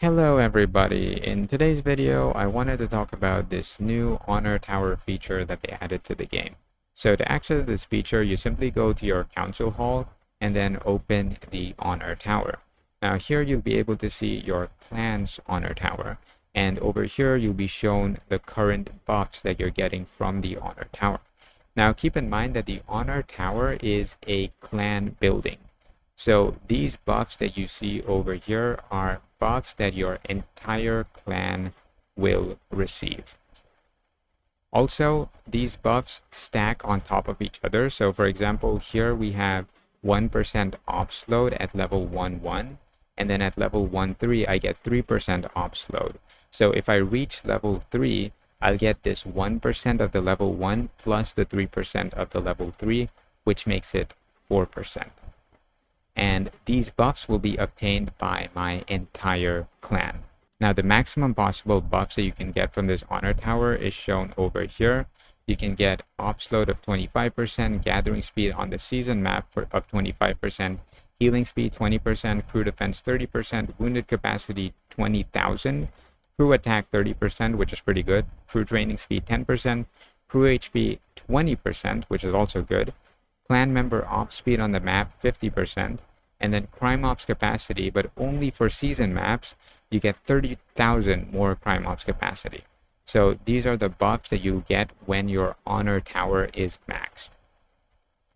Hello everybody. In today's video, I wanted to talk about this new Honor Tower feature that they added to the game. So to access this feature, you simply go to your council hall and then open the Honor Tower. Now here you'll be able to see your clan's Honor Tower. And over here, you'll be shown the current buffs that you're getting from the Honor Tower. Now keep in mind that the Honor Tower is a clan building. So these buffs that you see over here are buffs that your entire clan will receive. Also, these buffs stack on top of each other. So for example, here we have 1% ops load at level 1-1, and then at level 1-3, I get 3% ops load. So if I reach level 3, I'll get this 1% of the level 1 plus the 3% of the level 3, which makes it 4%. And these buffs will be obtained by my entire clan. Now, the maximum possible buffs that you can get from this Honor Tower is shown over here. You can get ops load of 25%, gathering speed on the season map of 25%, healing speed 20%, crew defense 30%, wounded capacity 20,000, crew attack 30%, which is pretty good, crew training speed 10%, crew HP 20%, which is also good, clan member ops speed on the map 50%, and then crime ops capacity, but only for season maps, you get 30,000 more crime ops capacity. So these are the buffs that you get when your Honor Tower is maxed.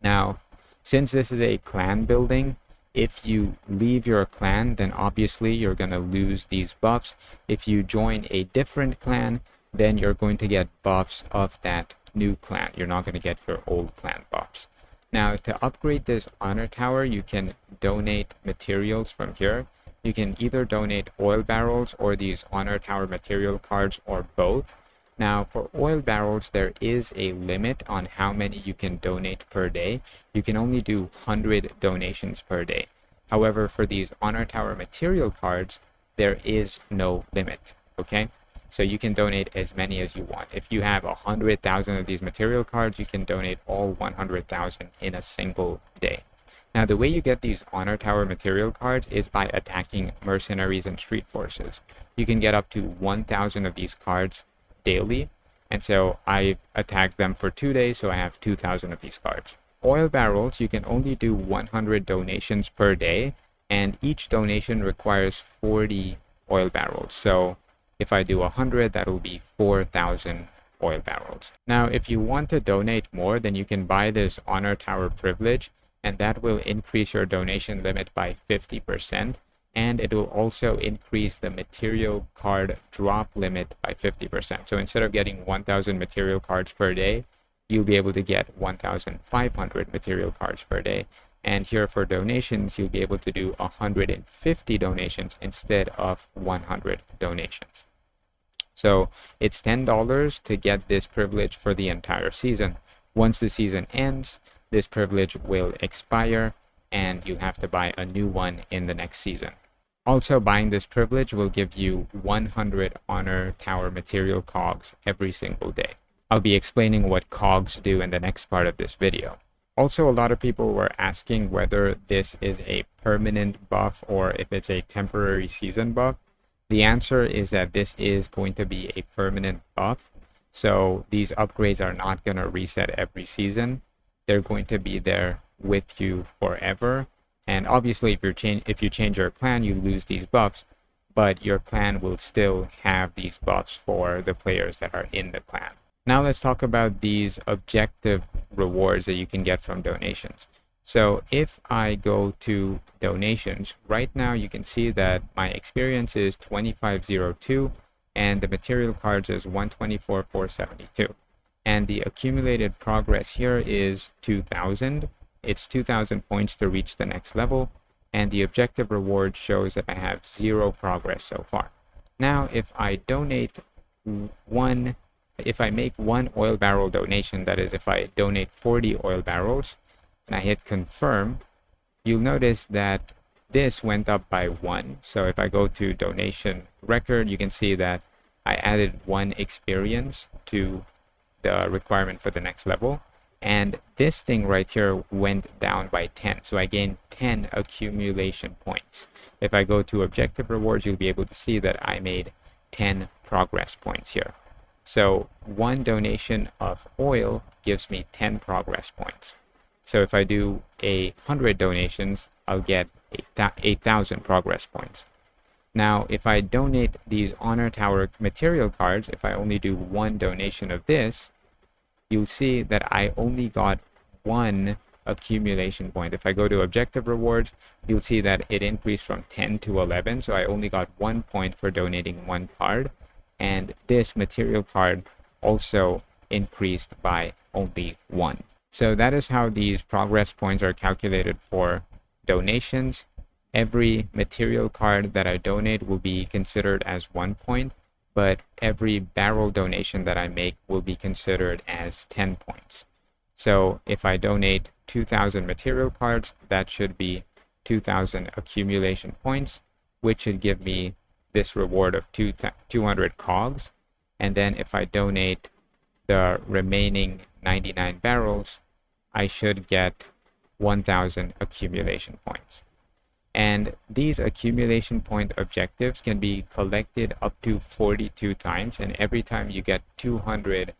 Now, since this is a clan building, if you leave your clan, then obviously you're going to lose these buffs. If you join a different clan, then you're going to get buffs of that new clan. You're not going to get your old clan buffs. Now, to upgrade this Honor Tower, you can donate materials from here. You can either donate oil barrels or these Honor Tower material cards, or both. Now, for oil barrels, there is a limit on how many you can donate per day. You can only do 100 donations per day. However, for these Honor Tower material cards, there is no limit, okay? So you can donate as many as you want. If you have 100,000 of these material cards, you can donate all 100,000 in a single day. Now, the way you get these Honor Tower material cards is by attacking mercenaries and street forces. You can get up to 1,000 of these cards daily. And so I attacked them for 2 days, so I have 2,000 of these cards. Oil barrels, you can only do 100 donations per day, and each donation requires 40 oil barrels. So if I do 100, that'll be 4,000 oil barrels. Now, if you want to donate more, then you can buy this Honor Tower privilege, and that will increase your donation limit by 50%. And it will also increase the material card drop limit by 50%. So instead of getting 1,000 material cards per day, you'll be able to get 1,500 material cards per day. And here for donations, you'll be able to do 150 donations instead of 100 donations. So it's $10 to get this privilege for the entire season. Once the season ends, this privilege will expire and you have to buy a new one in the next season. Also, buying this privilege will give you 100 Honor Tower material cogs every single day. I'll be explaining what cogs do in the next part of this video. Also, a lot of people were asking whether this is a permanent buff or if it's a temporary season buff. The answer is that this is going to be a permanent buff. So these upgrades are not going to reset every season. They're going to be there with you forever. And obviously, if you change your clan, you lose these buffs, but your clan will still have these buffs for the players that are in the clan. Now let's talk about these objective rewards that you can get from donations. So if I go to donations, right now you can see that my experience is 2502 and the material cards is 124,472. And the accumulated progress here is 2,000. It's 2,000 points to reach the next level, and the objective reward shows that I have 0 progress so far. Now, if I make one oil barrel donation, that is, if I donate 40 oil barrels, and I hit confirm, you'll notice that this went up by 1. So if I go to donation record, you can see that I added 1 experience to the requirement for the next level. And this thing right here went down by 10. So I gained 10 accumulation points. If I go to objective rewards, you'll be able to see that I made 10 progress points here. So one donation of oil gives me 10 progress points. So if I do 100 donations, I'll get 8,000 progress points. Now, if I donate these Honor Tower material cards, if I only do one donation of this, you'll see that I only got one accumulation point. If I go to objective rewards, you'll see that it increased from 10 to 11. So I only got 1 point for donating one card. And this material card also increased by only 1. So that is how these progress points are calculated for donations. Every material card that I donate will be considered as 1 point, but every barrel donation that I make will be considered as 10 points. So if I donate 2,000 material cards, that should be 2,000 accumulation points, which should give me this reward of 200 cogs. And then if I donate the remaining 99 barrels, I should get 1,000 accumulation points. And these accumulation point objectives can be collected up to 42 times, and every time you get 200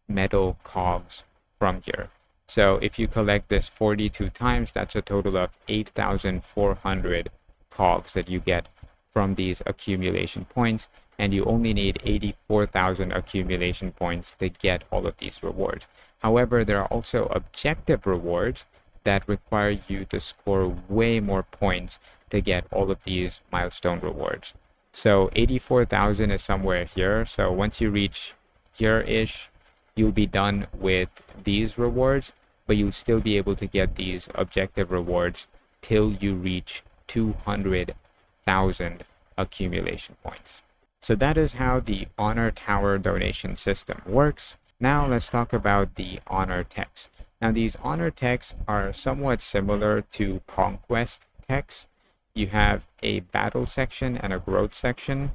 metal cogs from here. So if you collect this 42 times, that's a total of 8,400 cogs that you get from these accumulation points, and you only need 84,000 accumulation points to get all of these rewards. However, there are also objective rewards that require you to score way more points to get all of these milestone rewards. So 84,000 is somewhere here. So once you reach here-ish, you'll be done with these rewards, but you'll still be able to get these objective rewards till you reach 200,000 accumulation points. So that is how the Honor Tower donation system works. Now let's talk about the Honor techs. Now these Honor techs are somewhat similar to Conquest techs. You have a battle section and a growth section.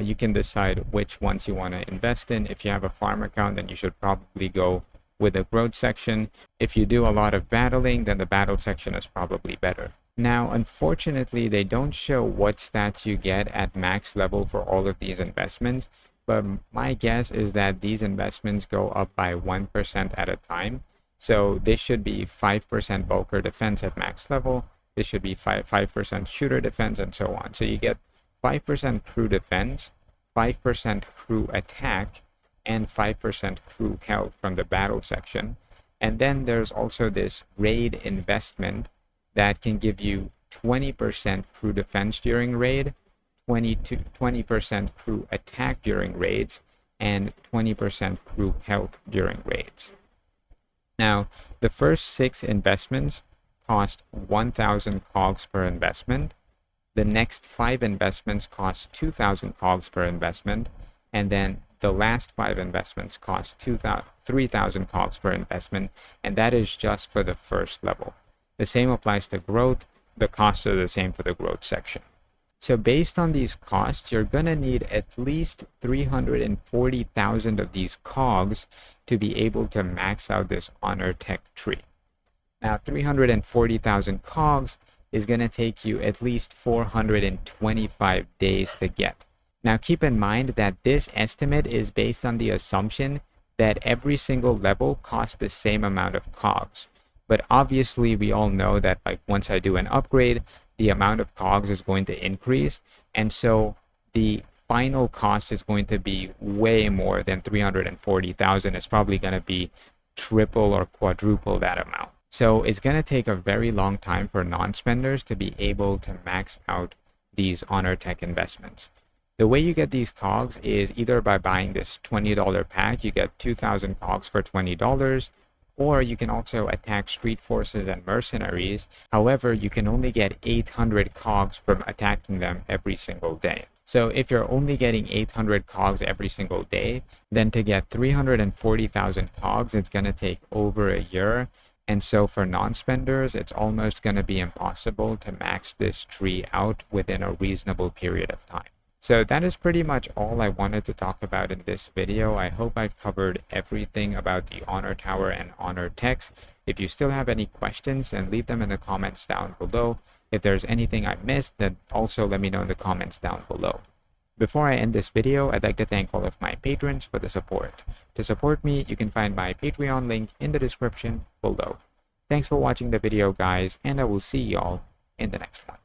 You can decide which ones you want to invest in. If you have a farm account, then you should probably go with the growth section. If you do a lot of battling, then the battle section is probably better. Now, unfortunately, they don't show what stats you get at max level for all of these investments, but my guess is that these investments go up by 1% at a time. So this should be 5% bulker defense at max level. This should be 5% shooter defense, and so on. So you get 5% crew defense, 5% crew attack, and 5% crew health from the battle section. And then there's also this raid investment that can give you 20% crew defense during raid, 20% crew attack during raids, and 20% crew health during raids. Now, the first 6 investments cost 1,000 cogs per investment. The next 5 investments cost 2,000 cogs per investment, and then the last 5 investments cost 3,000 cogs per investment, and that is just for the first level. The same applies to growth. The costs are the same for the growth section. So based on these costs, you're going to need at least 340,000 of these cogs to be able to max out this Honor Tech tree. Now, 340,000 cogs is going to take you at least 425 days to get. Now, keep in mind that this estimate is based on the assumption that every single level costs the same amount of cogs. But obviously, we all know that like once I do an upgrade, the amount of cogs is going to increase. And so the final cost is going to be way more than 340,000. It's probably going to be triple or quadruple that amount. So it's going to take a very long time for non-spenders to be able to max out these Honor Tech investments. The way you get these cogs is either by buying this $20 pack. You get 2,000 cogs for $20. Or you can also attack street forces and mercenaries. However, you can only get 800 cogs from attacking them every single day. So if you're only getting 800 cogs every single day, then to get 340,000 cogs, it's going to take over a year. And so for non-spenders, it's almost going to be impossible to max this tree out within a reasonable period of time. So that is pretty much all I wanted to talk about in this video. I hope I've covered everything about the Honor Tower and Honor Techs. If you still have any questions, then leave them in the comments down below. If there's anything I missed, then also let me know in the comments down below. Before I end this video, I'd like to thank all of my patrons for the support. To support me, you can find my Patreon link in the description below. Thanks for watching the video, guys, and I will see y'all in the next one.